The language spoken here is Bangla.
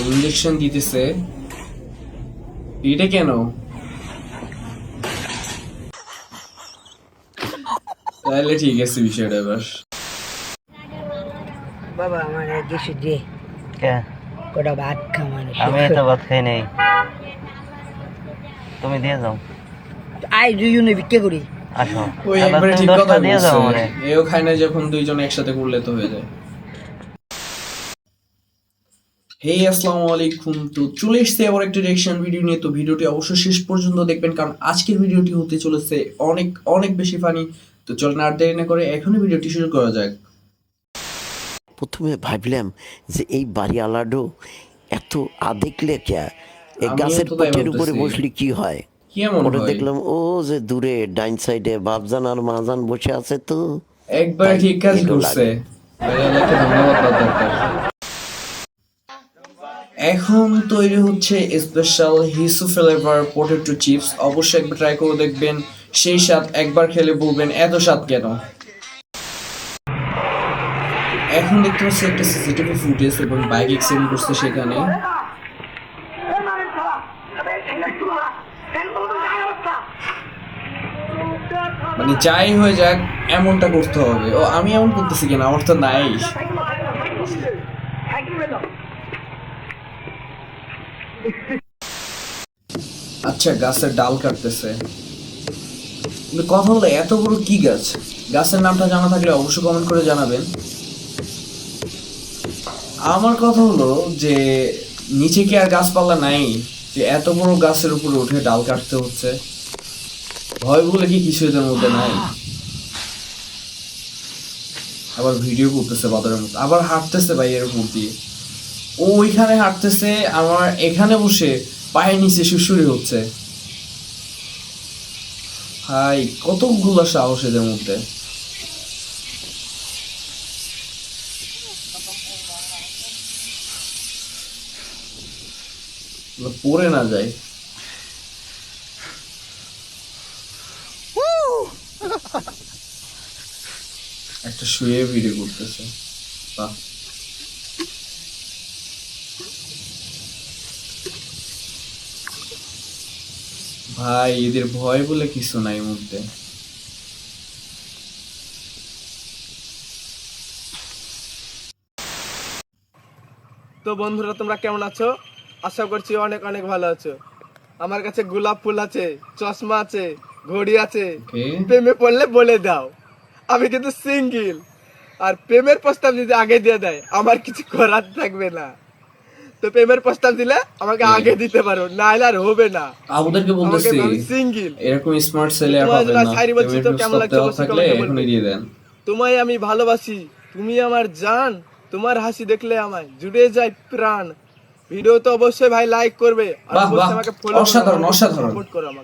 ইঞ্জেকশন দিতেছে, এটা কেন? তাহলে ঠিক আছে বিষয়টা এবার। বাবা আমার কিছু দে, কটা ভাত খাওয়ানো। আমি তো ভাত খাই নাই, তুমি দিয়ে যাও। আই দুজনে ভিক্ষা করি। আসো, ওই আবার একবারে তুমি ঠিক 10 কথা টা দিয়ে যাও বলছে, আমারে। এও খায় না যখন দুইজন একসাথে করলে তো হয়ে যায়। হেই আসসালামু আলাইকুম, তো চলে এসেছে আবার একটা রিঅ্যাকশন ভিডিও নিয়ে। তো ভিডিওটি অবশ্যই শেষ পর্যন্ত দেখবেন, কারণ আজকের ভিডিওটি হতে চলেছে অনেক অনেক বেশি ফানি। তো চলেন আর দেরি না করে এখনই ভিডিওটি শুরু করা যাক। প্রথমে ভাবলাম যে এই বাড়িওয়ালাডো এত আদেকলে কে এই আমিও গাছের তো তাই পেটের উপরে ভাবতেছি, বসলে কি হয়। কি এমন পরে হয়? দেখলাম ও যে দূরে ডাইন সাইডে বাপজান আর মাজান বসে আছে, তো একবারে তাই ঠিক কাজ এলো করছে, লাগে। ভাইয়াকে ধন্যবাদ দেওয়া দরকার। এখন তৈরি হচ্ছে স্পেশাল হিসু ফ্লেভার পটেটো চিপস, অবশ্যই একবার ট্রাই করে দেখবেন। সেই স্বাদ একবার খেলে বলবেন এত স্বাদ কেন। এখন দেখতে পাচ্ছি একটা সিসিটিভি ফুটেজ এবং বাইক অ্যাক্সিডেন্ট করছে সেখানে। মানে যাই হয়ে যাক এমনটা করতে হবে। ও আমি এমন করতেছি কিনা, আমার তো নাই। আচ্ছা, গাছের ডাল কাটতেছে, কিন্তু কথা হলো এত বড় কি গাছ? গাছের নামটা জানা থাকলে অবশ্যই কমেন্ট করে জানাবেন। আমার কথা হলো যে নিচে কি আর গাছপালা নাই যে এত বড় গাছের উপরে উঠে ডাল কাটতে হচ্ছে? ভয় বলে কি কিছু এদের মধ্যে নাই? আবার ভিডিও করতেছে বাদরের মতো, আবার হাঁটতেছে ভাই এর উপর দিয়ে। ও ওইখানে হাঁটতেছে, আমার এখানে বসে পায়ের নিচে সুড়সুড়ি হচ্ছে। ভাই কতগুলো সাহস এদের মধ্যে! পড়ে না যায়। একটা শুয়ে ভিডিও করতেছে, বাহ। ভাই এদের ভয় বলে কিছু নাই মধ্যে। তো বন্ধুরা, তোমরা কেমন আছো? আশা করছি অনেক অনেক ভালো আছো। আমার কাছে গোলাপ ফুল আছে, চশমা আছে, ঘড়ি আছে। ওকে, প্রেমে পড়লে বলে দাও, আমি কিন্তু সিঙ্গেল। আর প্রেমের প্রস্তাব যদি আগে দিয়ে দেয় আমার কিছু করার থাকবে না। তো প্রেমের প্রস্তাব দিলে আমাকে আগে দিতে পারো, না হলে আর হবে না। আবুদেরকে আমাকে বলতেছি আমি সিঙ্গেল। এরকম স্মার্ট ছেলে আর তোমার পাবেন জন্য না। শায়রি বলছি, তো প্রেমের কেমন প্রস্তাব লাগছে দেওয়া অবশ্যই থাকলে কমেন্টে এখনই বলবে। দিয়ে দেন। তোমায় আমি ভালোবাসি, তুমি আমার জান, তোমার হাসি দেখলে আমায় জুড়ে যায় প্রাণ। ভিডিও তো অবশ্যই ভাই লাইক করবে, আর বাহ বাহ, অবশ্যই আমাকে ফলো করো, অসাধারণ আমাকে অসাধারণ। সাপোর্ট করো আমাকে।